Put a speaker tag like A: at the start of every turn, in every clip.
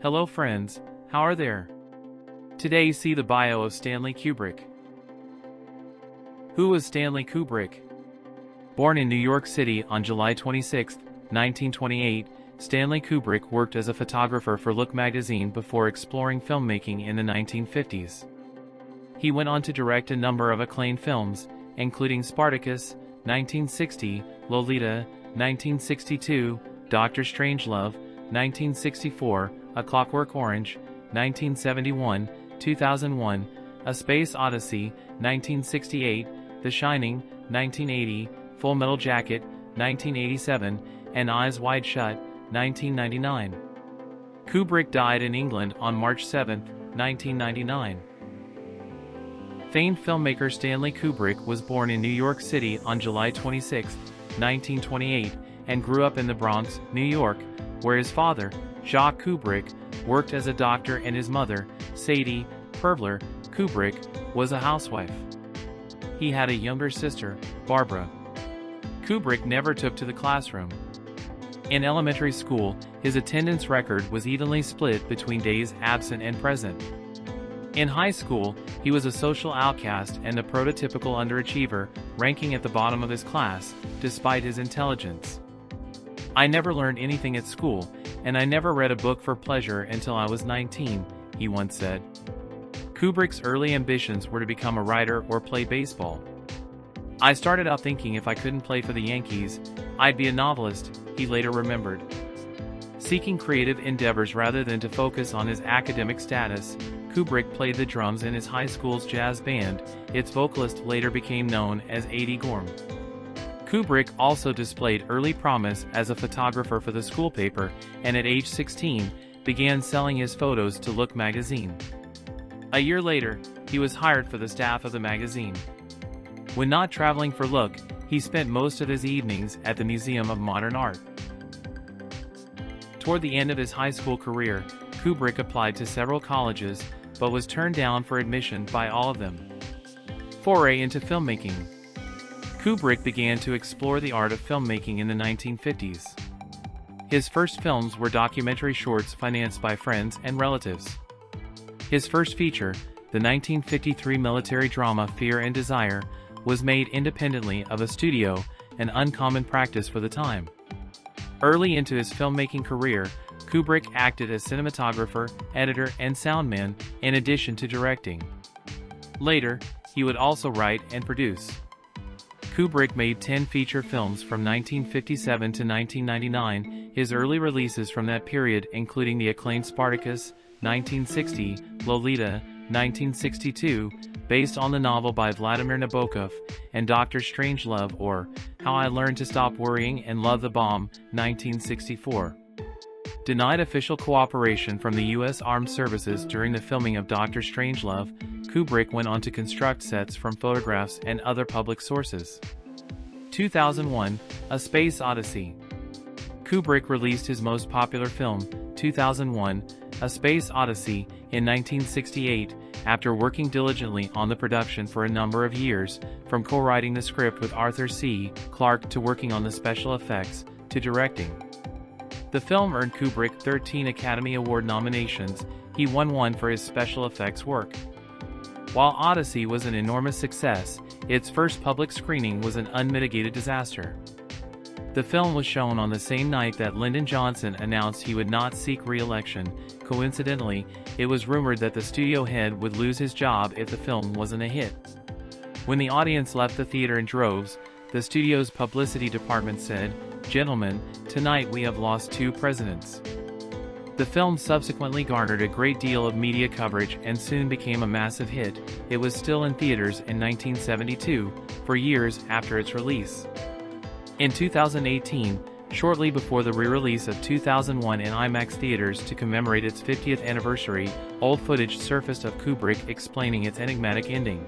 A: Hello friends, how are there? Today see the bio of Stanley Kubrick. Who was Stanley Kubrick? Born in New York City on July 26, 1928, Stanley Kubrick worked as a photographer for Look magazine before exploring filmmaking in the 1950s. He went on to direct a number of acclaimed films, including Spartacus, 1960, Lolita, 1962, Dr. Strangelove, 1964, A Clockwork Orange, 1971, 2001, A Space Odyssey, 1968, The Shining, 1980, Full Metal Jacket, 1987, and Eyes Wide Shut, 1999. Kubrick died in England on March 7, 1999. Famed filmmaker Stanley Kubrick was born in New York City on July 26, 1928, and grew up in the Bronx, New York, where his father, Jacques Kubrick, worked as a doctor and his mother, Sadie Pervler Kubrick, was a housewife. He had a younger sister, Barbara. Kubrick never took to the classroom. In elementary school, his attendance record was evenly split between days absent and present. In high school, he was a social outcast and a prototypical underachiever, ranking at the bottom of his class, despite his intelligence. "I never learned anything at school, and I never read a book for pleasure until I was 19, he once said. Kubrick's early ambitions were to become a writer or play baseball. "I started out thinking if I couldn't play for the Yankees, I'd be a novelist," he later remembered. Seeking creative endeavors rather than to focus on his academic status, Kubrick played the drums in his high school's jazz band. Its vocalist later became known as Eddie Gorm. Kubrick also displayed early promise as a photographer for the school paper, and at age 16, began selling his photos to Look magazine. A year later, he was hired for the staff of the magazine. When not traveling for Look, he spent most of his evenings at the Museum of Modern Art. Toward the end of his high school career, Kubrick applied to several colleges, but was turned down for admission by all of them. Foray into filmmaking. Kubrick began to explore the art of filmmaking in the 1950s. His first films were documentary shorts financed by friends and relatives. His first feature, the 1953 military drama Fear and Desire, was made independently of a studio, an uncommon practice for the time. Early into his filmmaking career, Kubrick acted as cinematographer, editor, and soundman, in addition to directing. Later, he would also write and produce. Kubrick made 10 feature films from 1957 to 1999, his early releases from that period including the acclaimed Spartacus, 1960, Lolita, 1962, based on the novel by Vladimir Nabokov, and Dr. Strangelove or How I Learned to Stop Worrying and Love the Bomb, 1964. Denied official cooperation from the U.S. Armed Services during the filming of Dr. Strangelove, Kubrick went on to construct sets from photographs and other public sources. 2001, A Space Odyssey. Kubrick released his most popular film, 2001, A Space Odyssey, in 1968, after working diligently on the production for a number of years, from co-writing the script with Arthur C. Clarke to working on the special effects, to directing. The film earned Kubrick 13 Academy Award nominations. He won one for his special effects work. While Odyssey was an enormous success, its first public screening was an unmitigated disaster. The film was shown on the same night that Lyndon Johnson announced he would not seek re-election. Coincidentally, it was rumored that the studio head would lose his job if the film wasn't a hit. When the audience left the theater in droves, the studio's publicity department said, "Gentlemen, tonight we have lost 2 presidents." The film subsequently garnered a great deal of media coverage and soon became a massive hit. It was still in theaters in 1972, for years after its release. In 2018, shortly before the re-release of 2001 in IMAX theaters to commemorate its 50th anniversary, old footage surfaced of Kubrick explaining its enigmatic ending.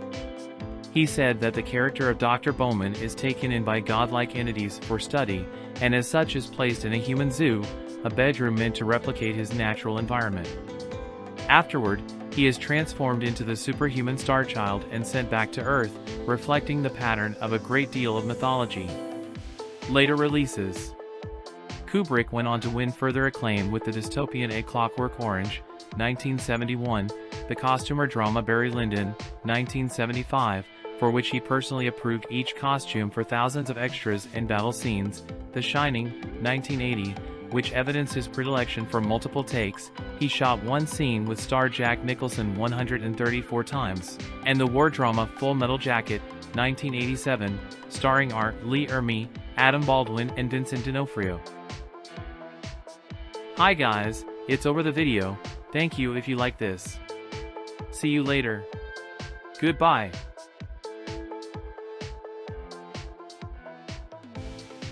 A: He said that the character of Dr. Bowman is taken in by godlike entities for study, and as such is placed in a human zoo, a bedroom meant to replicate his natural environment. Afterward, he is transformed into the superhuman Star Child and sent back to Earth, reflecting the pattern of a great deal of mythology. Later releases. Kubrick went on to win further acclaim with the dystopian A Clockwork Orange, 1971, the costumer drama Barry Lyndon, 1975, for which he personally approved each costume for thousands of extras in battle scenes, The Shining, 1980, which evidenced his predilection for multiple takes. He shot one scene with star Jack Nicholson 134 times, and the war drama Full Metal Jacket, 1987, starring R. Lee Ermey, Adam Baldwin and Vincent D'Onofrio. Hi guys, it's over the video. Thank you if you like this. See you later. Goodbye.